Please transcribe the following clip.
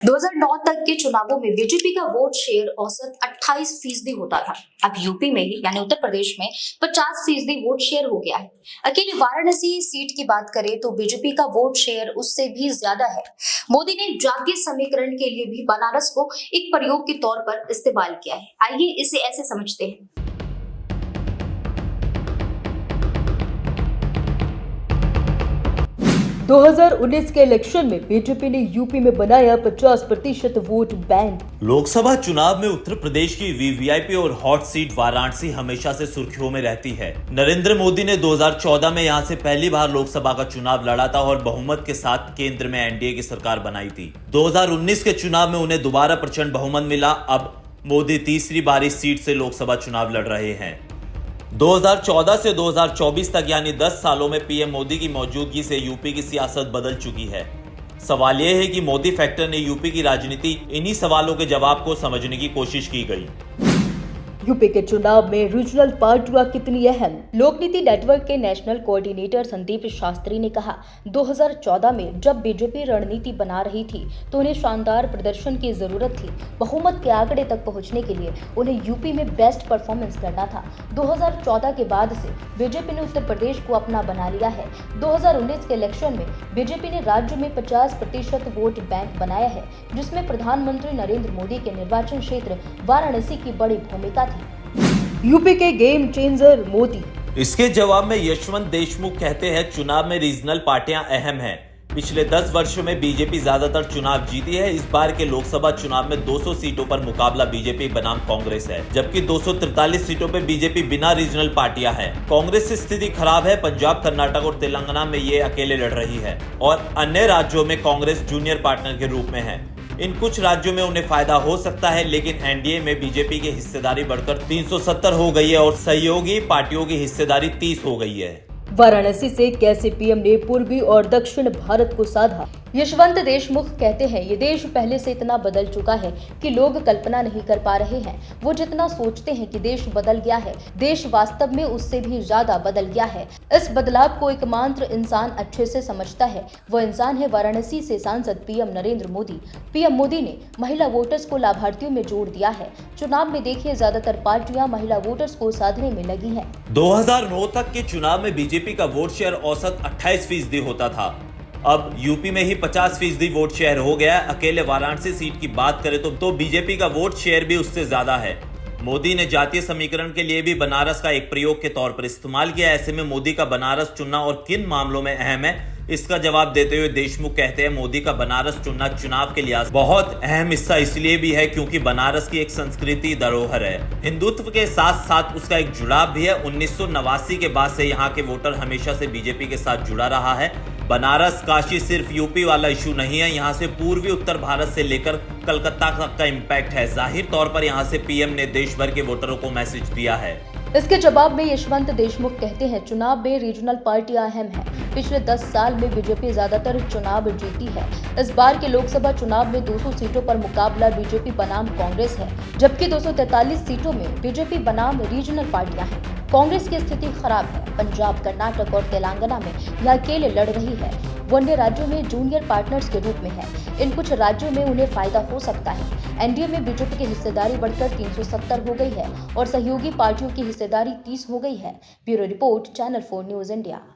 2009 तक के चुनावों में बीजेपी का वोट शेयर औसत 28% होता था। अब यूपी में ही यानी उत्तर प्रदेश में 50% वोट शेयर हो गया है। अकेले वाराणसी सीट की बात करें तो बीजेपी का वोट शेयर उससे भी ज्यादा है। मोदी ने जातीय समीकरण के लिए भी बनारस को एक प्रयोग के तौर पर इस्तेमाल किया है। आइए इसे ऐसे समझते हैं। 2019 के इलेक्शन में बीजेपी ने यूपी में बनाया 50% वोट बैंक। लोकसभा चुनाव में उत्तर प्रदेश की वीवीआईपी और हॉट सीट वाराणसी हमेशा से सुर्खियों में रहती है। नरेंद्र मोदी ने 2014 में यहां से पहली बार लोकसभा का चुनाव लड़ा था और बहुमत के साथ केंद्र में एनडीए की सरकार बनाई थी। 2019 के चुनाव में उन्हें दोबारा प्रचंड बहुमत मिला। अब मोदी तीसरी बार इस सीट से लोकसभा चुनाव लड़ रहे हैं। 2014 से 2024 तक यानी 10 सालों में पीएम मोदी की मौजूदगी से यूपी की सियासत बदल चुकी है। सवाल यह है कि मोदी फैक्टर ने यूपी की राजनीति, इन्हीं सवालों के जवाब को समझने की कोशिश की गई। यूपी के चुनाव में रीजनल पार्टियां कितनी अहम। लोकनीति नेटवर्क के नेशनल कोऑर्डिनेटर संदीप शास्त्री ने कहा, 2014 में जब बीजेपी रणनीति बना रही थी तो उन्हें शानदार प्रदर्शन की जरूरत थी। बहुमत के आंकड़े तक पहुंचने के लिए उन्हें यूपी में बेस्ट परफॉर्मेंस करना था। 2014 के बाद से बीजेपी ने उत्तर प्रदेश को अपना बना लिया है। 2019 के इलेक्शन में बीजेपी ने राज्य में 50% वोट बैंक बनाया है, जिसमें प्रधानमंत्री नरेंद्र मोदी के निर्वाचन क्षेत्र वाराणसी की बड़ी भूमिका थी। यूपी के गेम चेंजर मोदी। इसके जवाब में यशवंत देशमुख कहते हैं, चुनाव में रीजनल पार्टियां अहम हैं। पिछले 10 वर्षों में बीजेपी ज्यादातर चुनाव जीती है। इस बार के लोकसभा चुनाव में 200 सीटों पर मुकाबला बीजेपी बनाम कांग्रेस है, जबकि 243 सीटों पर बीजेपी बिना रीजनल पार्टियां हैं। कांग्रेस की स्थिति खराब है। पंजाब, कर्नाटक और तेलंगाना में ये अकेले लड़ रही है और अन्य राज्यों में कांग्रेस जूनियर पार्टनर के रूप में है। इन कुछ राज्यों में उन्हें फायदा हो सकता है, लेकिन एनडीए में बीजेपी की हिस्सेदारी बढ़कर 370 हो गई है और सहयोगी पार्टियों की हिस्सेदारी 30 हो गई है। वाराणसी से कैसे पीएम ने पूर्वी और दक्षिण भारत को साधा। यशवंत देशमुख कहते हैं, ये देश पहले से इतना बदल चुका है कि लोग कल्पना नहीं कर पा रहे हैं। वो जितना सोचते हैं कि देश बदल गया है, देश वास्तव में उससे भी ज्यादा बदल गया है। इस बदलाव को एकमात्र इंसान अच्छे से समझता है। वो इंसान है वाराणसी से सांसद पीएम नरेंद्र मोदी। पीएम मोदी ने महिला वोटर्स को लाभार्थियों में जोड़ दिया है। चुनाव में देखिए, ज्यादातर पार्टियां महिला वोटर्स को साधने में लगी है। 2009 तक के चुनाव में बीजेपी का वोट शेयर औसत 28% होता था। अब यूपी में ही 50% वोट शेयर हो गया है। अकेले वाराणसी सीट की बात करें तो बीजेपी का वोट शेयर भी उससे ज्यादा है। मोदी ने जातीय समीकरण के लिए भी बनारस का एक प्रयोग के तौर पर इस्तेमाल किया। ऐसे में मोदी का बनारस चुनना और किन मामलों में अहम है, इसका जवाब देते हुए देशमुख कहते हैं, मोदी का बनारस चुनना चुनाव के लिहाज बहुत अहम हिस्सा इसलिए भी है क्योंकि बनारस की एक संस्कृति धरोहर है। हिंदुत्व के साथ साथ उसका एक जुड़ाव भी है। 1989 के बाद से यहाँ के वोटर हमेशा से बीजेपी के साथ जुड़ा रहा है। बनारस काशी सिर्फ यूपी वाला इशू नहीं है, यहाँ से पूर्वी उत्तर भारत से लेकर कलकत्ता तक का इम्पैक्ट है। जाहिर तौर पर यहाँ से पीएम ने देश भर के वोटरों को मैसेज दिया है। इसके जवाब में यशवंत देशमुख कहते हैं, चुनाव में रीजनल पार्टियां अहम हैं। पिछले 10 साल में बीजेपी ज्यादातर चुनाव जीती है। इस बार के लोकसभा चुनाव में 200 सीटों पर मुकाबला बीजेपी बनाम कांग्रेस है, जबकि 243 सीटों में बीजेपी बनाम रीजनल पार्टियां हैं। कांग्रेस की स्थिति खराब है। पंजाब, कर्नाटक और तेलंगाना में यह अकेले लड़ रही है। वो अन्य राज्यों में जूनियर पार्टनर्स के रूप में है। इन कुछ राज्यों में उन्हें फायदा हो सकता है। एनडीए में बीजेपी की हिस्सेदारी बढ़कर 370 हो गई है और सहयोगी पार्टियों की हिस्सेदारी 30 हो गई है। Bureau report, channel 4 news India.